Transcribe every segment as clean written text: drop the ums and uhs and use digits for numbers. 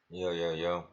Yo, yo, yo.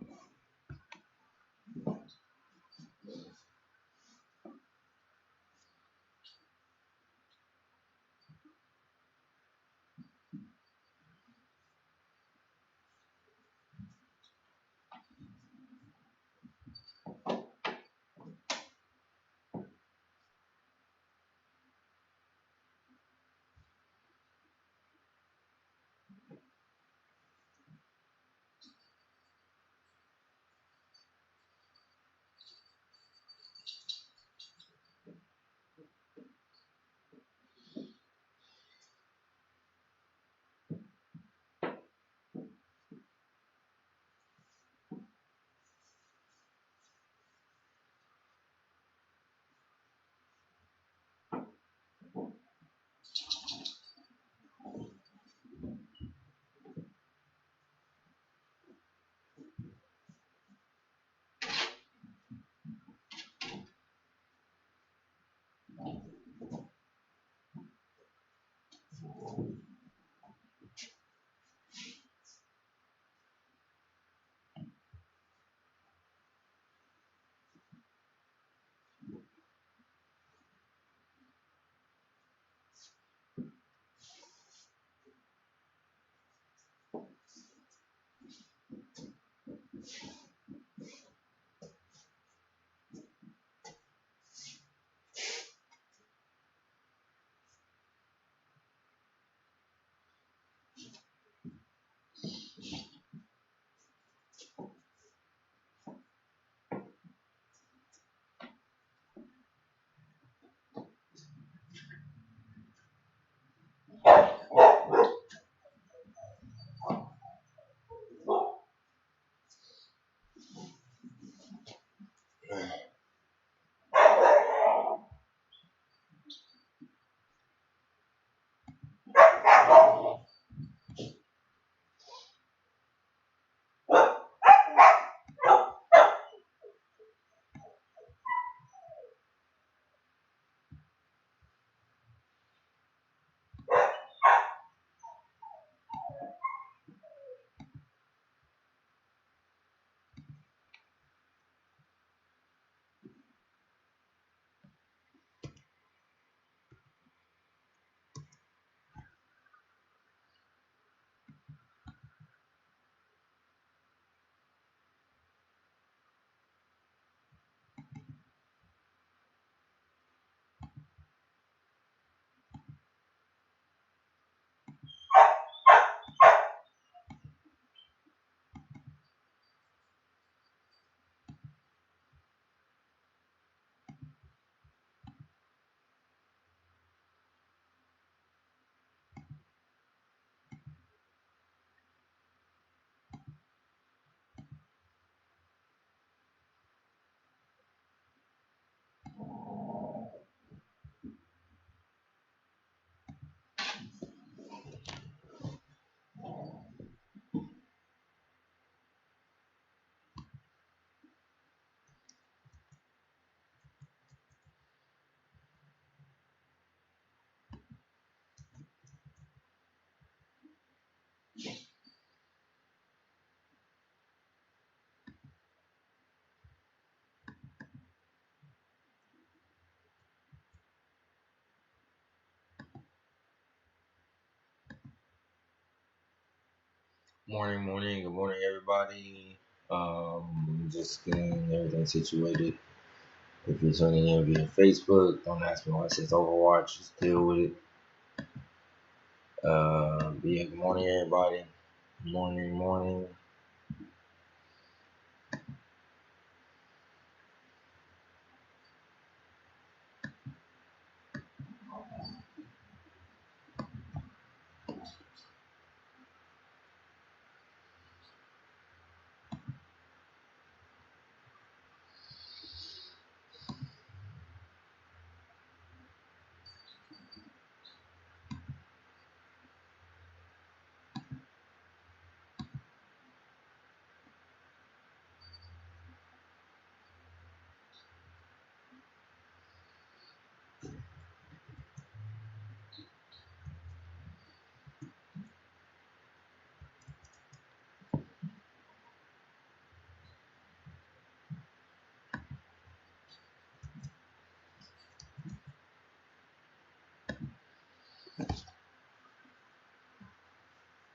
Morning, morning. Good morning, everybody. Just getting everything situated. If you're tuning in via Facebook, don't ask me why it says Overwatch. Just deal with it. But yeah, good morning, everybody. Morning, morning.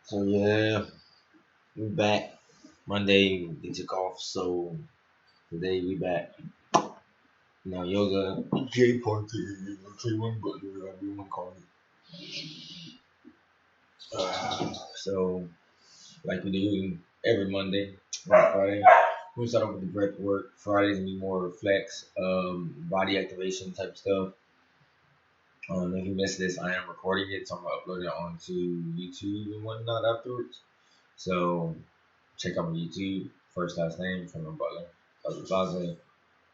So yeah, we back. Monday we took off, so today we back. Now yoga, J party, J1 butler, whatever you want to call it. So like we do every Monday, Friday. We start off with the breath work. Fridays gonna be more reflex, body activation type stuff. If you missed this, I am recording it, so I'm gonna upload it onto YouTube and whatnot afterwards. So check out my YouTube, first last name from my butler, Plaza.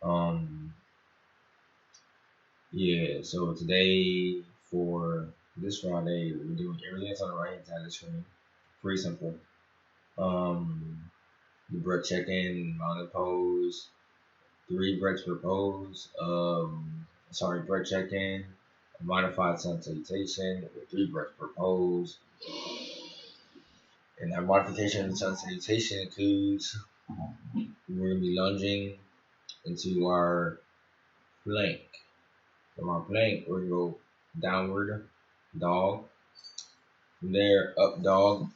Um, yeah. So today for this Friday, we're doing everything that's on the right hand side of the screen. Pretty simple. The breath check in, mounted pose, 3 breaths per pose. Breath check in, modified sun salutation with 3 breaths per pose. And that modification of sun salutation includes we're gonna be lunging into our plank. From our plank, we're gonna go downward dog. From there, up dog.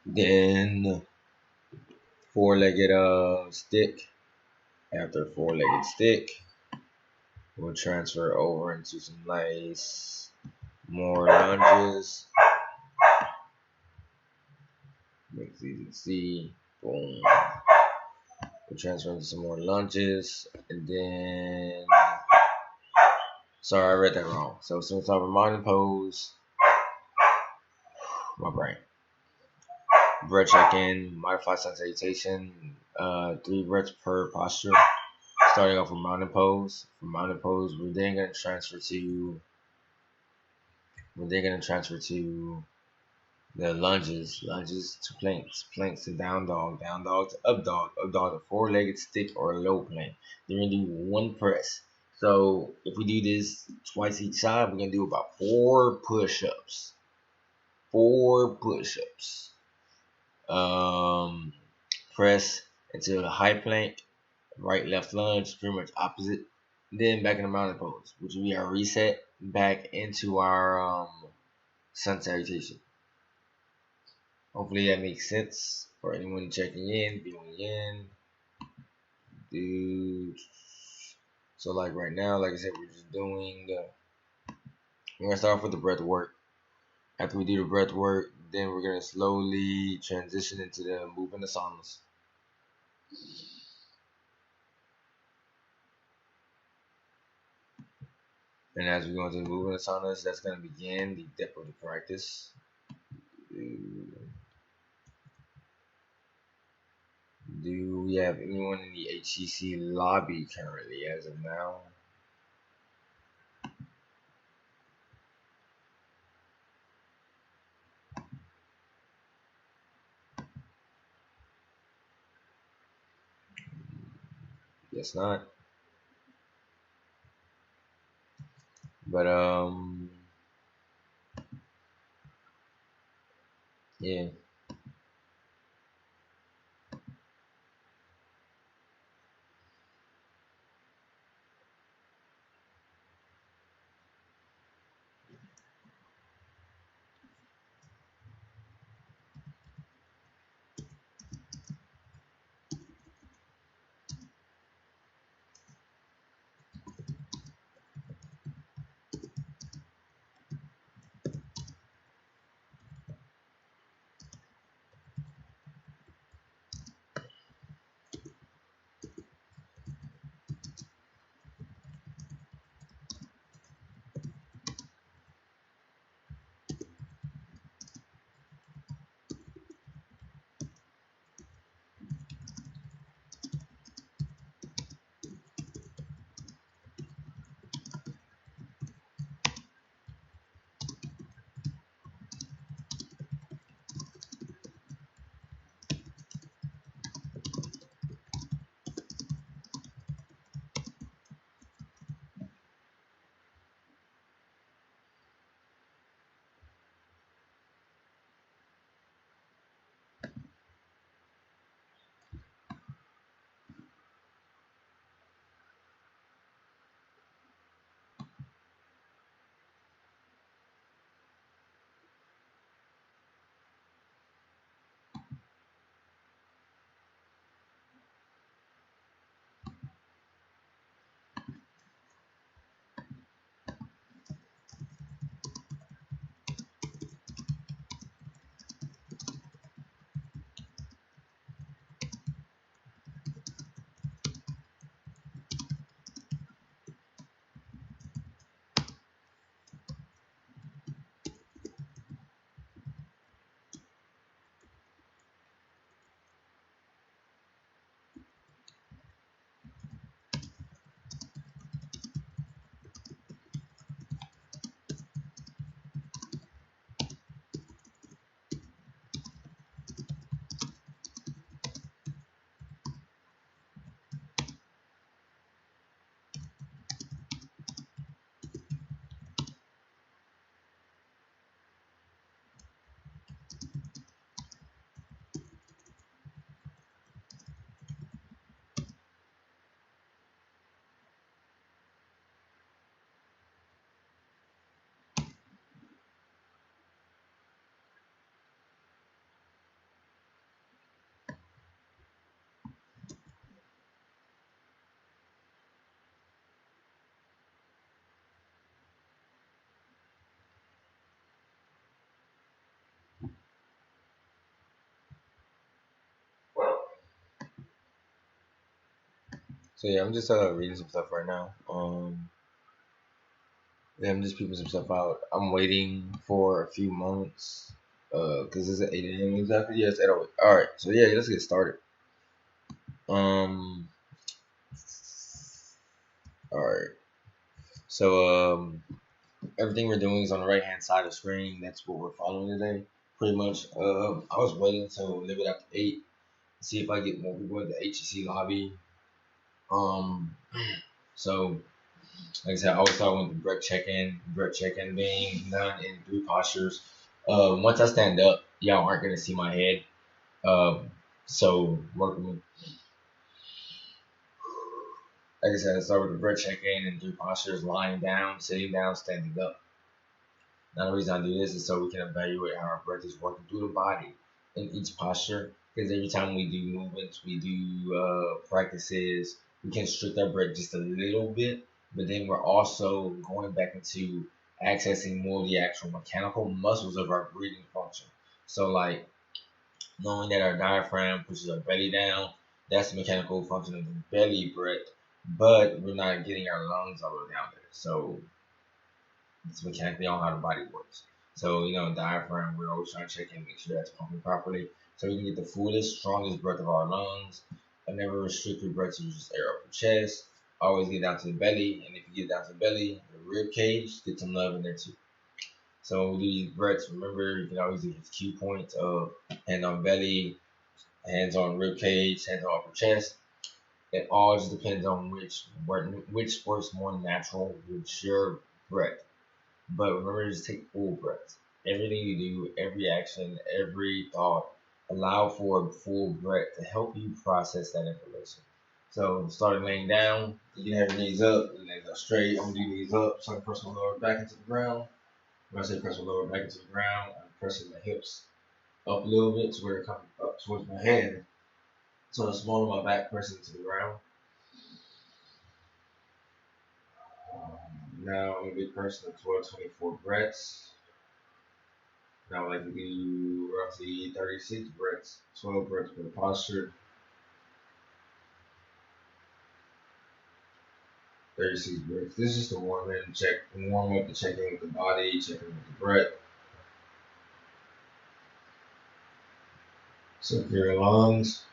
Then four-legged stick. After four-legged stick, we'll transfer over into some nice more lunges. Make it easy to see. Boom. We'll transfer into some more lunges, and then sorry, I read that wrong. So since I'm reminding pose, my brain. Breath check in, modified sun salutation, 3 breaths per posture. Starting off with mountain pose. From mountain pose, we're then gonna transfer to the lunges to planks to down dog to up dog to four-legged stick or low plank. Then we're gonna do 1 press. So if we do this twice each side, we're gonna do about 4 push-ups. 4 push-ups. Press into the high plank, right left lunge, pretty much opposite. Then back in the mountain pose, which will be our reset back into our sun salutation. Hopefully that makes sense for anyone checking in, viewing in. Dude. So like right now, like I said, we're just doing we're gonna start off with the breath work. After we do the breath work, then we're gonna slowly transition into the movement asanas. And as we go into the movement asanas, that's gonna begin the depth of the practice. Do we have anyone in the HCC lobby currently as of now? Guess not. But yeah. So yeah, I'm just reading some stuff right now. Yeah, I'm just peeping some stuff out. I'm waiting for a few moments. Cause it's at 8 a.m. exactly. Yeah, it's 8:08. All right, so yeah, let's get started. Um, all right. So everything we're doing is on the right hand side of the screen. That's what we're following today, pretty much. I was waiting to leave it up to 8, see if I get more people in the HCC lobby. Um, so like I said, I always start with the breath check-in being done in 3 postures. Once I stand up, y'all aren't gonna see my head. So working with, like I said, I start with the breath check-in and 3 postures: lying down, sitting down, standing up. Now the reason I do this is so we can evaluate how our breath is working through the body in each posture. Because every time we do movements, we do practices, we can strict our breath just a little bit, but then we're also going back into accessing more of the actual mechanical muscles of our breathing function. So like knowing that our diaphragm pushes our belly down, that's the mechanical function of the belly breath, but we're not getting our lungs all the way down there. So it's mechanically on how the body works. So, diaphragm, we're always trying to check in, make sure that's pumping properly. So we can get the fullest, strongest breath of our lungs. I never restrict your breath to just air up your chest. Always get down to the belly. And if you get down to the belly, the rib cage, get some love in there too. So when we do these breaths, remember you can always do his cue points of hand on belly, hands on rib cage, hands on upper chest. It always depends on which works more natural with your breath. But remember to just take full breaths. Everything you do, every action, every thought, allow for a full breath to help you process that information. So starting laying down, you can have your knees up, your legs up straight. I'm gonna do knees up, so I can press my lower back into the ground. When I say press my lower back into the ground, I'm pressing my hips up a little bit to where it comes up towards my head. So the small of my back pressing into the ground. Now I'm gonna be pressing the 12, 24 breaths. Now I like to do roughly 36 breaths, 12 breaths for the posture, 36 breaths. This is just a warm up to check in with the body, check in with the breath. So for your lungs,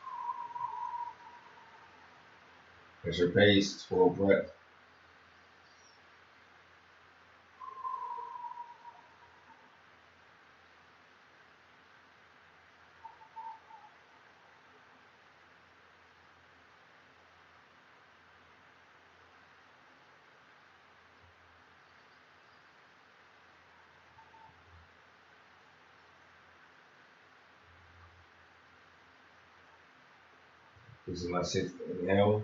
at your pace, 12 breaths. This is my 6th inhale.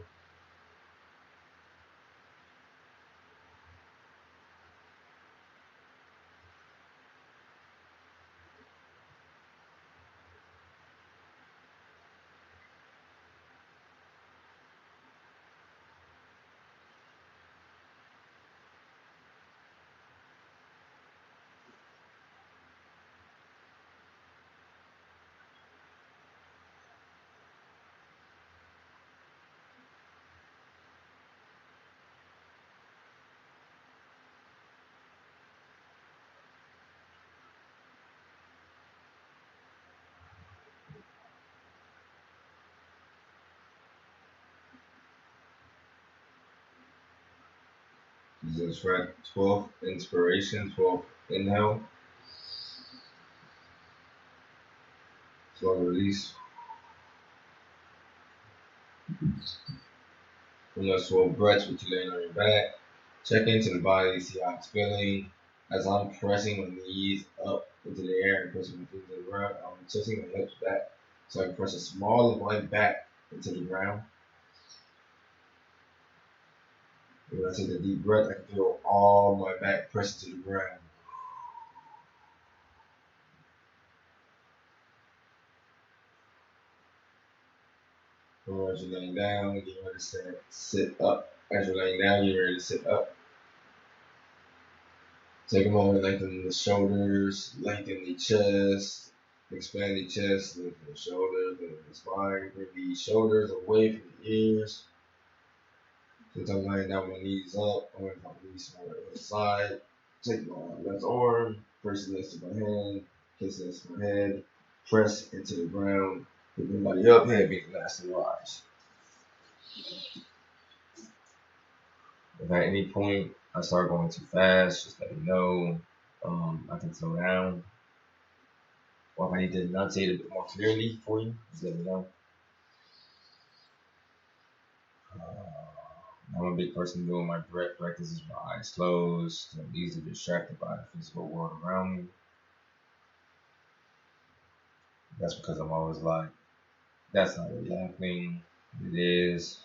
This is right. 12 inspiration, 12 inhale, 12 release. From those 12 breaths, with you laying on your back, check into the body, see how it's feeling. As I'm pressing my knees up into the air and pressing my feet to the ground, I'm tilting my hips back so I can press a small of my back into the ground. And when I take a deep breath, I can feel all my back pressed to the ground. And as you're laying down, get ready to sit up. As you're laying down, get ready to sit up. Take a moment, lengthen the shoulders, lengthen the chest, expand the chest, lengthen the shoulders, lengthen the spine, bring the shoulders away from the ears. Since I'm laying down my knees up, I'm going to put my knees on the other side. Take my left arm, press it next to my hand, kiss it next to my head, press into the ground, pick my body up, head beat last and rise. If at any point I start going too fast, just let me know. I can slow down. Or if I need to enunciate a bit more clearly for you, just let me know. I'm a big person doing my direct practices with my eyes closed. I'm easily distracted by the physical world around me. That's because I'm always like, that's not really happening. It is.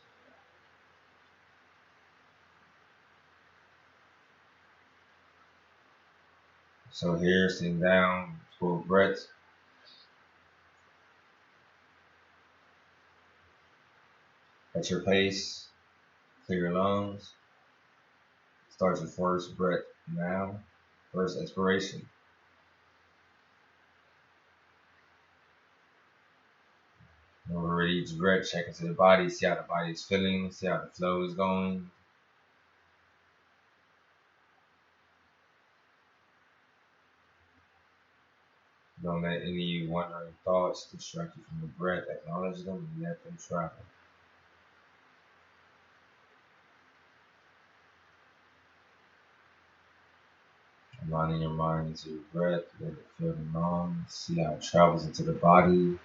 So here, sitting down, full breath. At your pace, clear your lungs. Start your first breath now. First expiration. Over each breath, check into the body, see how the body is feeling, see how the flow is going. Don't let any wandering thoughts distract you from the breath. Acknowledge them and let them travel. Aligning your mind into your breath, let it fill the lungs, see how it travels into the body.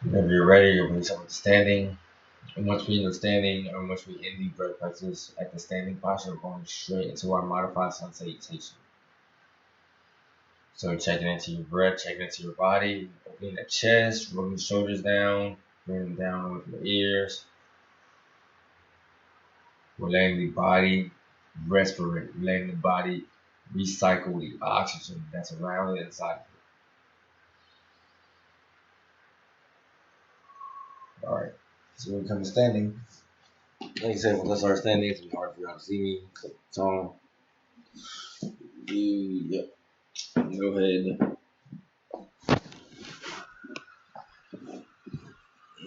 Whenever you're ready, you'll bring yourself to standing. And once we end up standing, or once we end the breath practice at the standing posture, we're going straight into our modified sun salutation. So checking into your breath, checking into your body, opening the chest, rolling the shoulders down, bringing them down away from the ears. We're letting the body respirate, letting the body recycle the oxygen that's around it inside of it. Alright, so when we come to standing, like I said, once I start standing, it's gonna be hard for y'all to see me. So, yep, go ahead.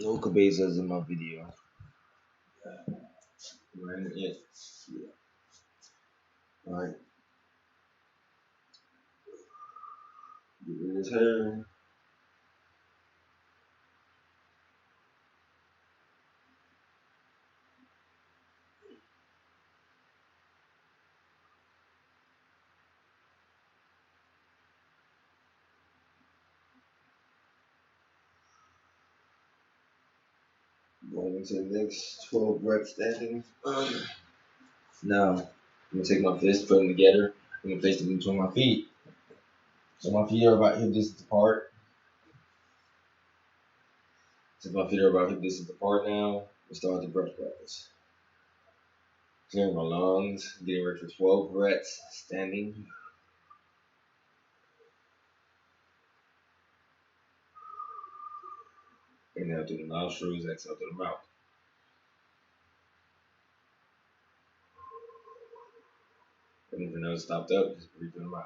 No cabezas in my video. Right, yeah. Alright, get rid of this hair. Going into the next 12 reps standing. Now, I'm gonna take my fist, put them together. I'm gonna place them between my feet. So my feet are about hip distance apart. Since my feet are about hip distance apart now, we start the breath practice. Clearing my lungs, getting ready for 12 reps standing. Inhale through the nostrils, exhale through the mouth. And if your nose stopped up, just breathe through the mouth.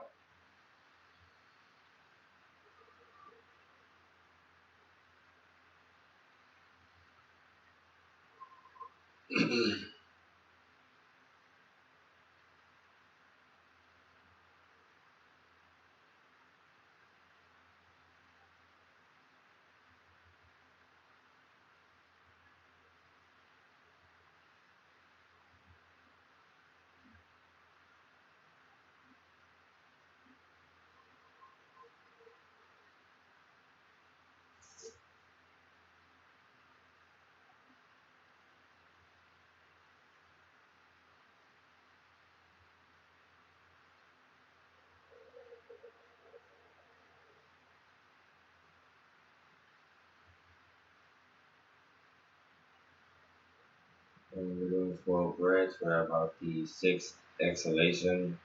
And we're doing 12 breaths. We're about the sixth exhalation.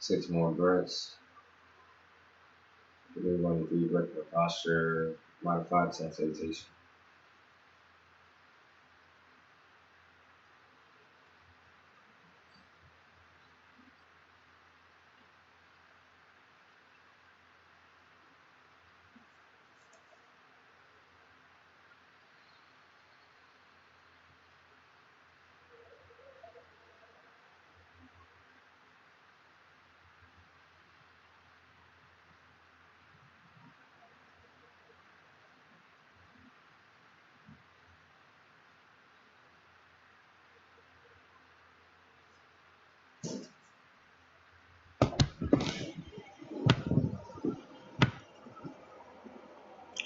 6 more breaths. We're doing 3 breaths per posture, modified sensation.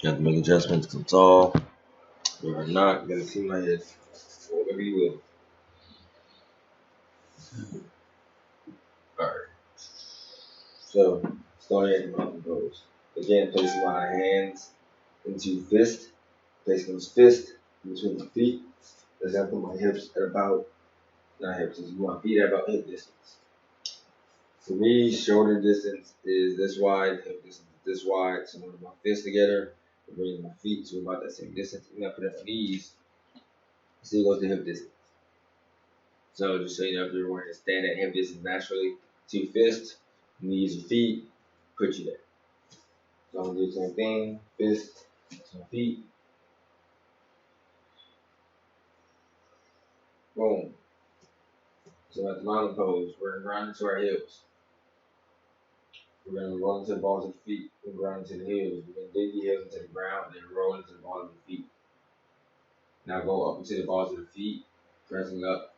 You have to make adjustments to tall. You are not going to see my head. Whatever you will. Alright. So, starting at the mountain pose. Again, placing my hands into fist. Placing those fists between my feet. As I put my hips at about, not hips, my feet at about hip distance. For me, shoulder distance is this wide, hip distance is this wide. So when I put my fists together, I bring my feet to about that same distance. And I put up my knees, still goes to hip distance. So just so you know, if you're wanting to stand at hip distance naturally, 2 fists, knees and feet, put you there. So I'm gonna do the same thing, fist, my feet, boom. So at the mountain pose, we're gonna ground into our heels. We're gonna roll into the balls of the feet and ground into the heels. We're gonna dig the heels into the ground and then roll into the balls of the feet. Now go up into the balls of the feet, pressing up,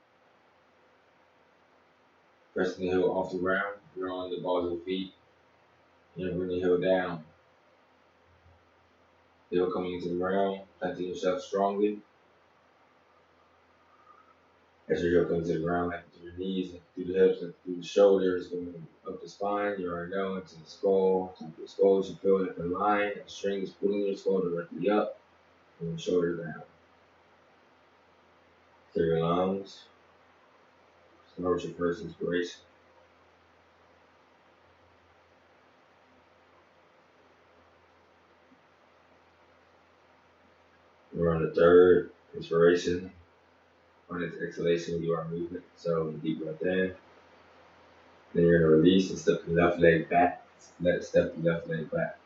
pressing the heel off the ground, drawing the balls of the feet, and bring the heel down. Heel coming into the ground, planting yourself strongly. As your heel comes to the ground, like through your knees, and through the hips, and through the shoulders, going up the spine, you already know, into the skull. Top of the skull, you feel like a line, a string is pulling your skull directly up, and the shoulder down. Clear your lungs. Start with your first inspiration. We're on the third inspiration. On this exhalation, you are movement. So deep breath in. Then you're gonna release and step the left leg back. Let it step the left leg back.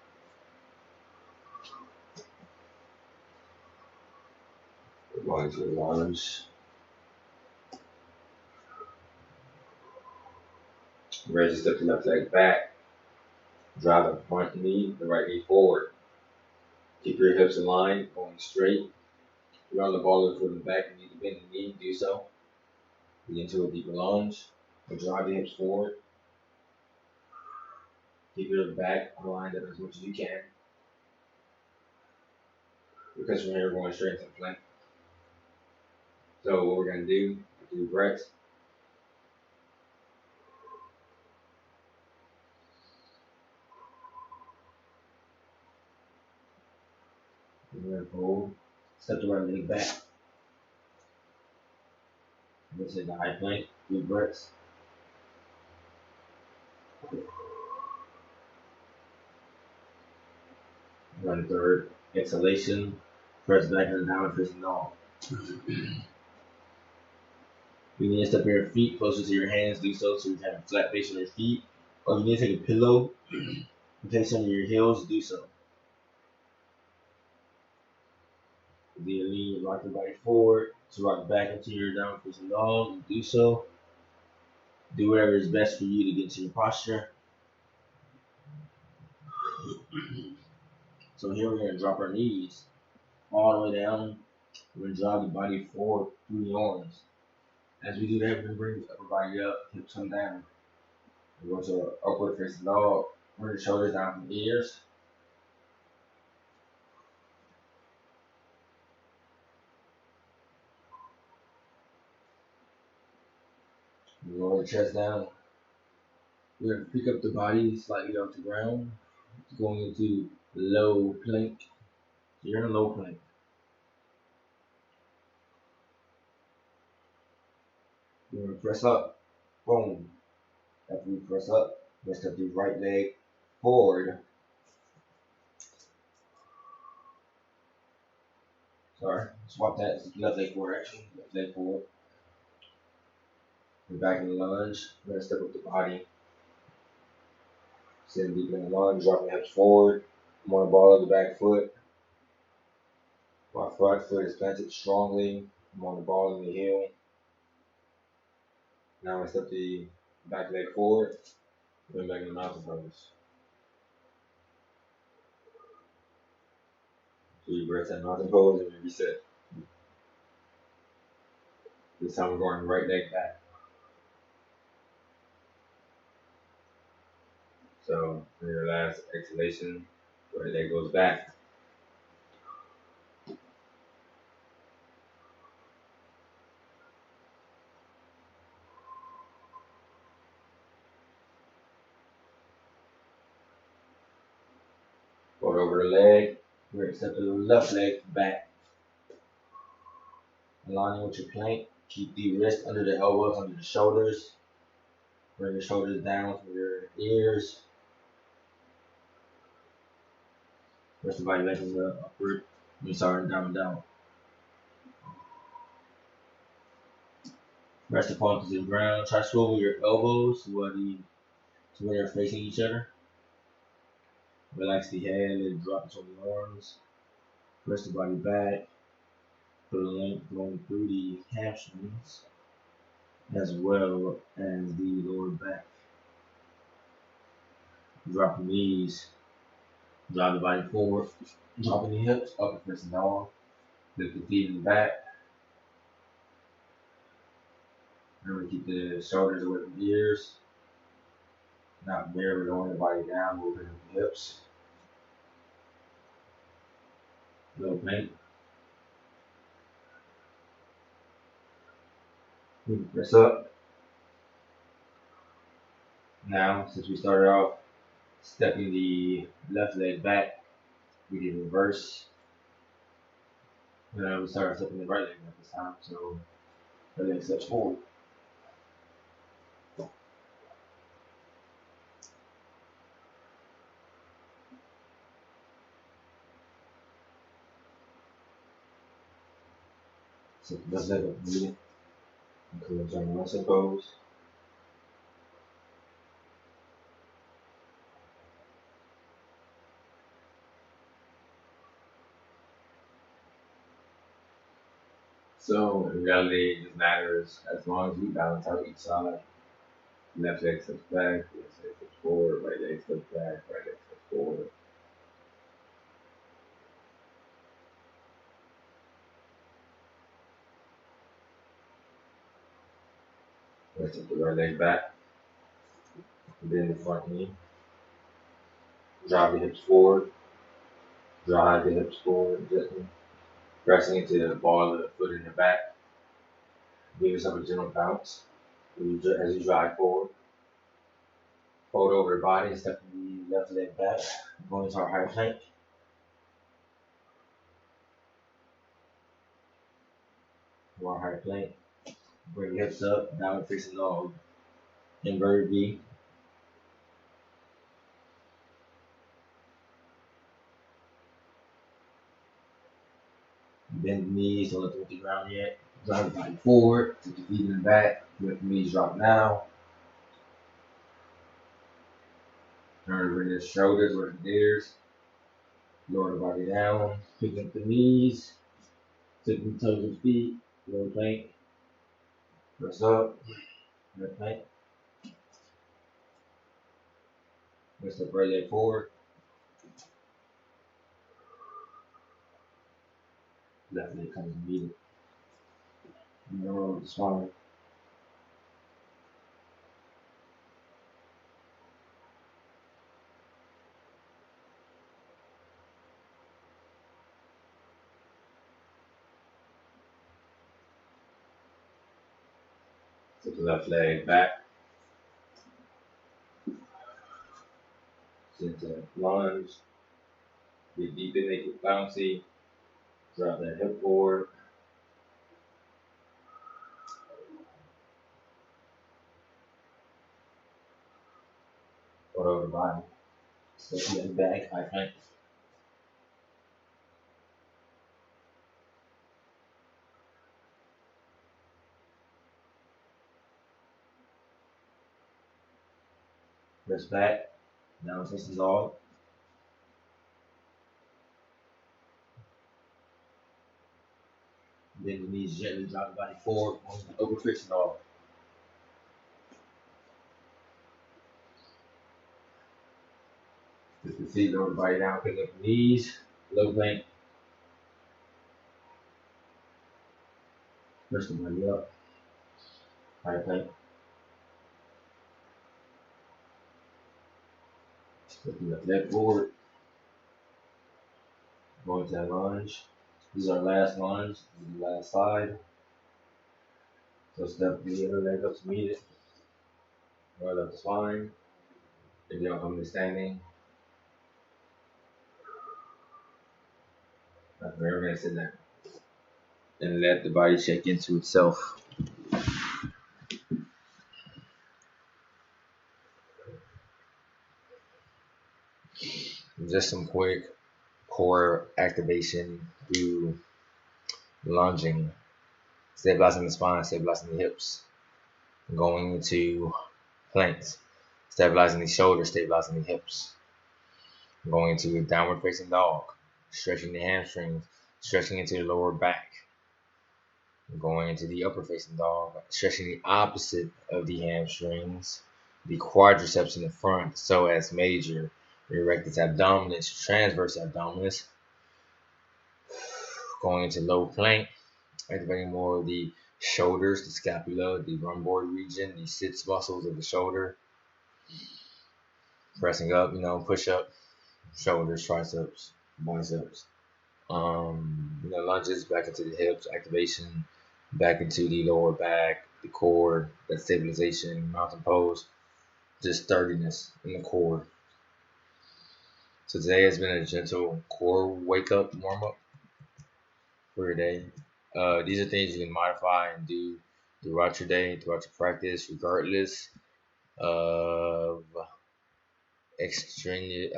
We're going to the lunge. Ready to step the left leg back. Drive the front knee, the right knee forward. Keep your hips aligned, going straight. You're on the ball of the foot in the back. You need to bend the knee, do so. Get into a deeper lunge. And drive the hips forward. Keep your back aligned up as much as you can. Because from here, we're going straight into the plank. So what we're going to do breaths. We're going to hold. Step the right leg back. This is the high plank. 3 breaths. Run third. Exhalation. Press back and down, facing dog. You need to step your feet closer to your hands. Do so you have a flat face on your feet. Or if you need to take a pillow and place under your heels, do so. Then lean, rock your body forward to rock back into your down facing dog. Do so. Do whatever is best for you to get to your posture. So here we're going to drop our knees all the way down. We're going to drive the body forward through the arms. As we do that, we're going to bring the upper body up, hips come down. We go to an upward facing dog. Bring the shoulders down from the ears. We lower the chest down. We're going to pick up the body slightly off the ground. Going into low plank. So you're in a low plank. You're gonna press up. Boom. After you press up, let's step the right leg forward. Sorry, swap that. Left leg forward actually. Left leg forward. We're back in the lunge. We're gonna step up the body. Sitting deep in the lunge, dropping the hips forward. I'm on the ball of the back foot. My front foot is planted strongly. I'm on the ball in the heel. Now I step the back leg forward. Going back in the mountain pose. 3 breaths in mountain pose and we reset. This time we're going right leg back. So for your last exhalation, right leg goes back. Fold over the leg. We're going to step the left leg back. Aligning with your plank. Keep the wrist under the elbows, under the shoulders. Bring your shoulders down from your ears. Rest the body back in the upward. Down and down. Rest the palms to the ground. Try to swivel your elbows to where they're facing each other. Relax the head, let it drop on the arms. Press the body back. Feel the length going through the hamstrings as well as the lower back. Drop the knees. Drive the body forward. Dropping the hips, up and pressing down. Lift the feet in the back. Remember to keep the shoulders away from the ears. Not barely lowering the body down, moving the hips. Little plank. Press up. Now, since we started off stepping the left leg back, we did reverse. We started stepping the right leg back this time, so the leg steps forward. So left leg up immediate. Encourage on the muscle pose. So in reality, it just matters as long as we balance out each side. Left leg steps back, left leg steps forward, right leg steps back, right leg steps forward. Let's take the right leg back, bend the front knee, drive the hips forward, drive the hips forward gently, pressing into the ball of the foot in the back. Give yourself a gentle bounce as you drive forward. Fold over the body and step the left leg back, going to our high plank. More high plank. Bring your hips up, downward facing dog. Inverted V. Bend the knees, don't let them hit the ground yet. Drive the body forward, take the feet in the back, let the knees drop now. Remember to bring the shoulders or the ears. Lower the body down, pick up the knees, tip the toes of the feet, lower plank. Press up, right plank. Lift up right leg forward. Left leg comes immediately. Roll with the spine. Take the left leg back. Center lunge. Get deep in, make it bouncy. Drop that hip forward. over the body. Especially in the back, high plank. Wrist back, down twist dog. Then the knees gently drop the body forward, over twist dog. Just the feet, lower the body down, pick up the knees, low plank. Push the body up, high plank. Lifting the leg forward, going to that lunge. This is our last lunge, this is the last slide. So step the other leg up to meet it. Roll up the spine. If you don't come to standing, we're gonna sit down. And let the body shake into itself. Just some quick core activation through lunging, stabilizing the spine, stabilizing the hips, going into planks, stabilizing the shoulders, stabilizing the hips, going into a downward facing dog, stretching the hamstrings, stretching into the lower back, going into the upper facing dog, stretching the opposite of the hamstrings, the quadriceps in the front, psoas major, erectus abdominis, transverse abdominis, going into low plank, activating more of the shoulders, the scapula, the rhomboid region, the sits muscles of the shoulder, pressing up, push up, shoulders, triceps, biceps. Lunges back into the hips, activation, back into the lower back, the core, that stabilization, mountain pose, just sturdiness in the core. So today has been a gentle core wake up warm up for your day. These are things you can modify and do throughout your day, throughout your practice, regardless of extraneous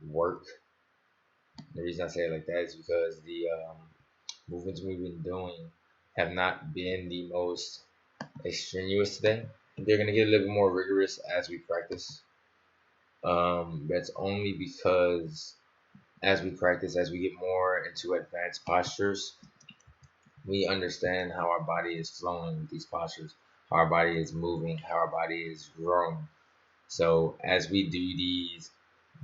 work. The reason I say it like that is because the movements we've been doing have not been the most extraneous today. They're going to get a little bit more rigorous as we practice. That's only because as we practice, as we get more into advanced postures, we understand how our body is flowing with these postures, how our body is moving, how our body is growing. So as we do these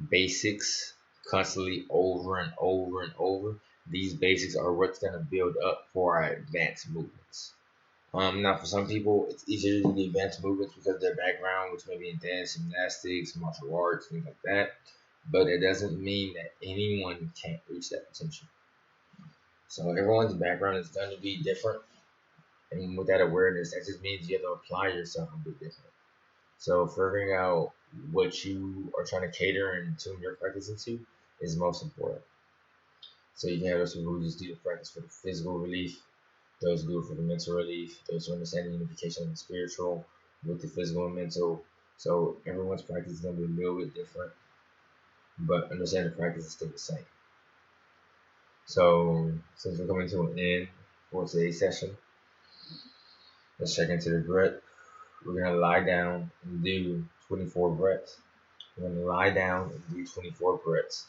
basics constantly over and over and over, these basics are what's going to build up for our advanced movements. Now, for some people, it's easier to do the advanced movements because of their background, which may be in dance, gymnastics, martial arts, things like that. But it doesn't mean that anyone can't reach that potential. So everyone's background is going to be different. And with that awareness, that just means you have to apply yourself a bit different. So figuring out what you are trying to cater and tune your practice into is most important. So you can have those people who just do the practice for the physical relief, those who do it for the mental relief, those who understand the unification of the spiritual with the physical and mental. So everyone's practice is going to be a little bit different, but understand the practice is still the same. So since we're coming to an end for today's session, let's check into the breath. We're going to lie down and do 24 breaths. We're going to lie down and do 24 breaths.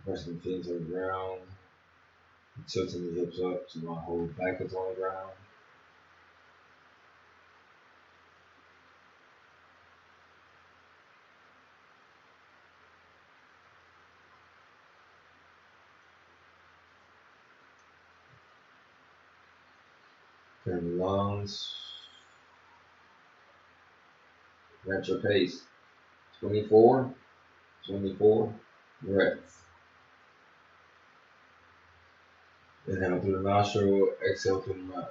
Pressing the feet to the ground, tilting the hips up so my whole back is on the ground. Turn the lungs. At your pace. 24 breaths. Inhale through the nostril, exhale through the mouth.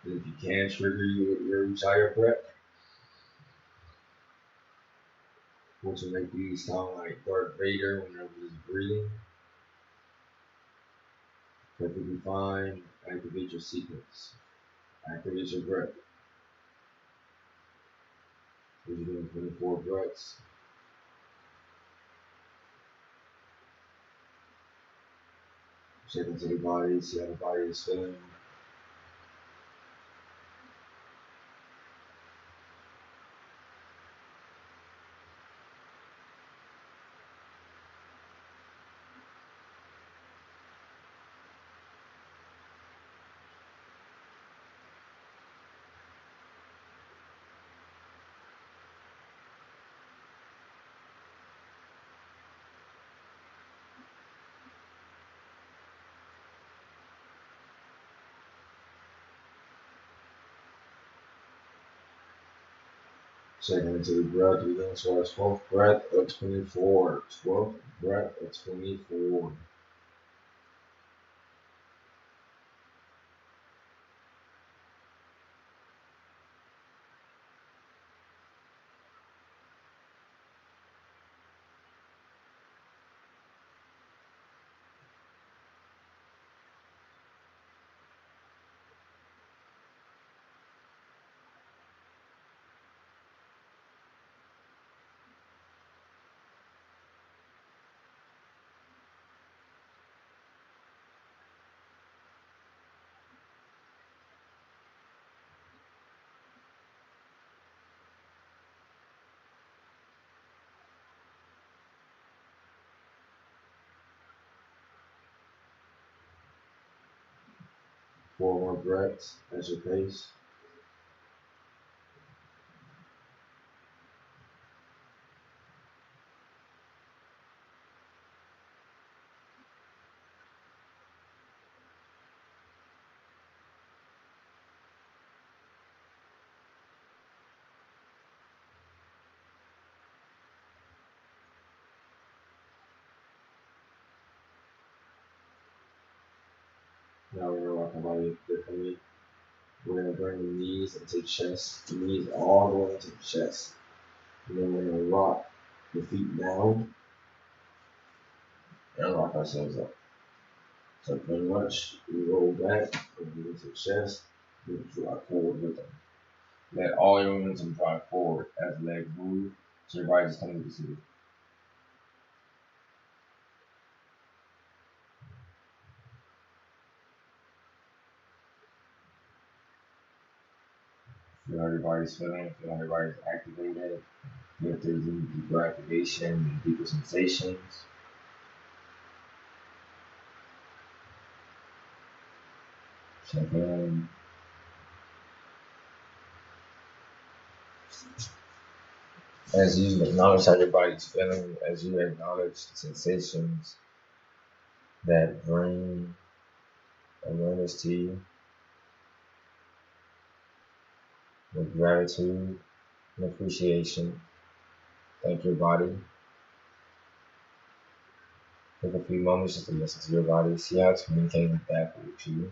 And if you can trigger your entire breath, which will make you sound like Darth Vader whenever he's breathing, perfectly fine. Activate your sequence. Activate your breath. If you're doing 24 breaths, check into the body, see how the body is feeling. Checking into the breath, we're going to our 12th breath of 24. 12th breath of 24. 4 more breaths at your pace. Now we're going to rock our body differently. We're going to bring the knees into the chest, the knees all the way into the chest. And then we're going to rock the feet down and rock ourselves up. So pretty much, we roll back, go into the chest, we rock forward with them. Let all your momentum drive forward as the legs move, so your body just comes to the seat. Feel how your body's feeling, feel how your body's activated, if there's any deeper activation, deeper sensations. Check in. As you acknowledge how your body's feeling, as you acknowledge the sensations that bring awareness to you, with gratitude and appreciation, thank your body. Take a few moments just to listen to your body, see how it's communicating back with you.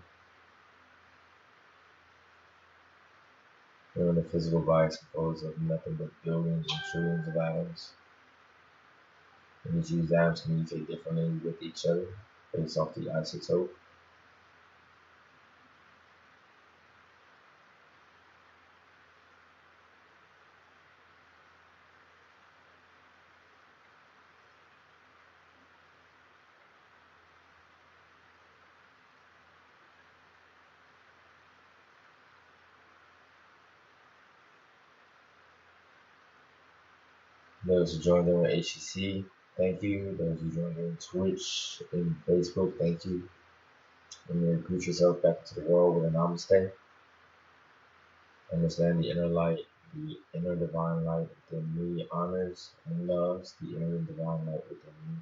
Knowing the physical body is composed of nothing but billions and trillions of atoms. And each of these atoms communicate differently with each other based off the isotope. Those who joined in on HCC, thank you. Those who joined in Twitch and Facebook, thank you. And you recruit yourself back into the world with a namaste. Understand the inner light, the inner divine light within me honors and loves the inner divine light within me.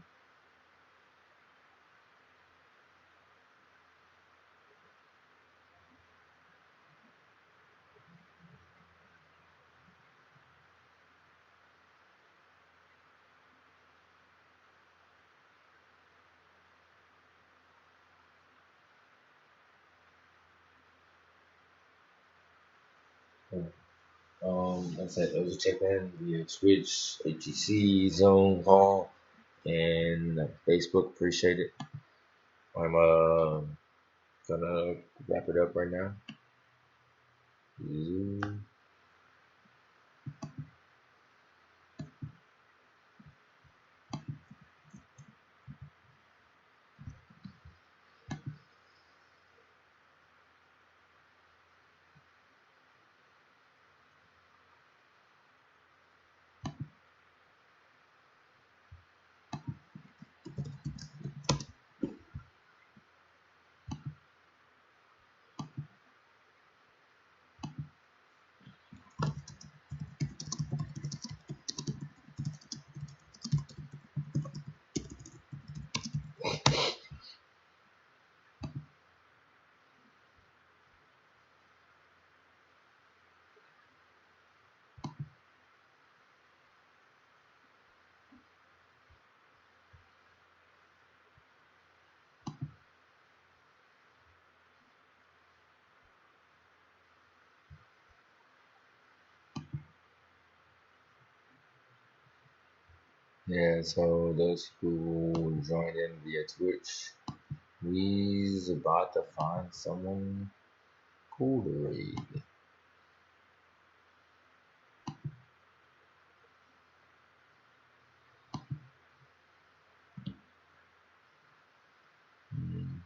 Like I said, those are check in via Twitch, HCC, Zoom, Call, and Facebook. Appreciate it. I'm gonna wrap it up right now. Yeah, so those who joined in via Twitch, we's about to find someone cool to read. Mm.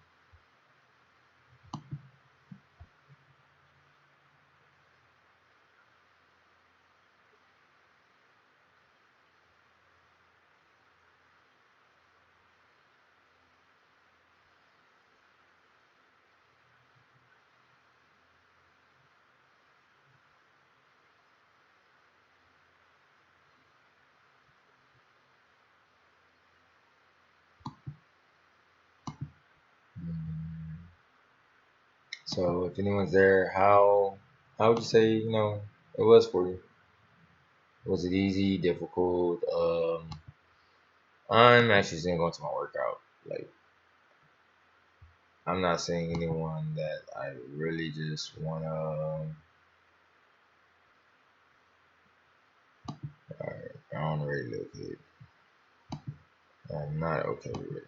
Mm. So if anyone's there, how would you say it was for you? Was it easy, difficult? I'm actually still going to my workout. Like I'm not saying anyone that I really just wanna. Alright, I don't really look good. I'm not okay with it.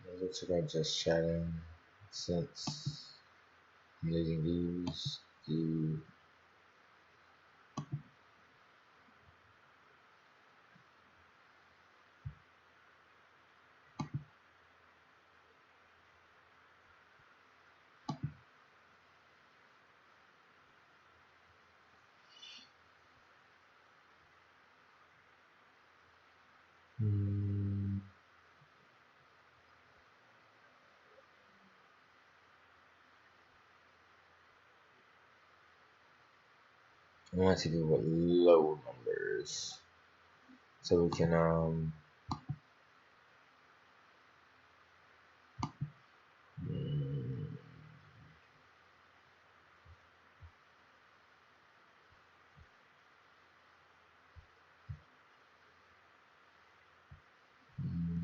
It looks like I'm just chatting since I'm leaving views. Do I want to see people with low numbers so we can mm, mm,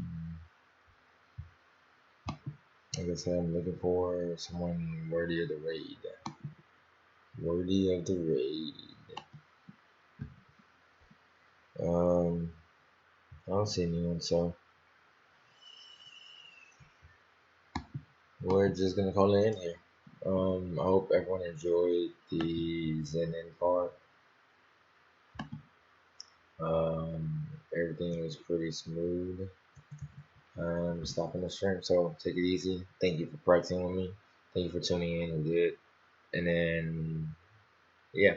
like I said, I'm looking for someone worthy of the raid. Worthy of the raid. I don't see anyone, so we're just gonna call it in here. I hope everyone enjoyed the Zen in part. Everything was pretty smooth. I'm stopping the stream, so take it easy. Thank you for practicing with me. Thank you for tuning in. We did, and then yeah.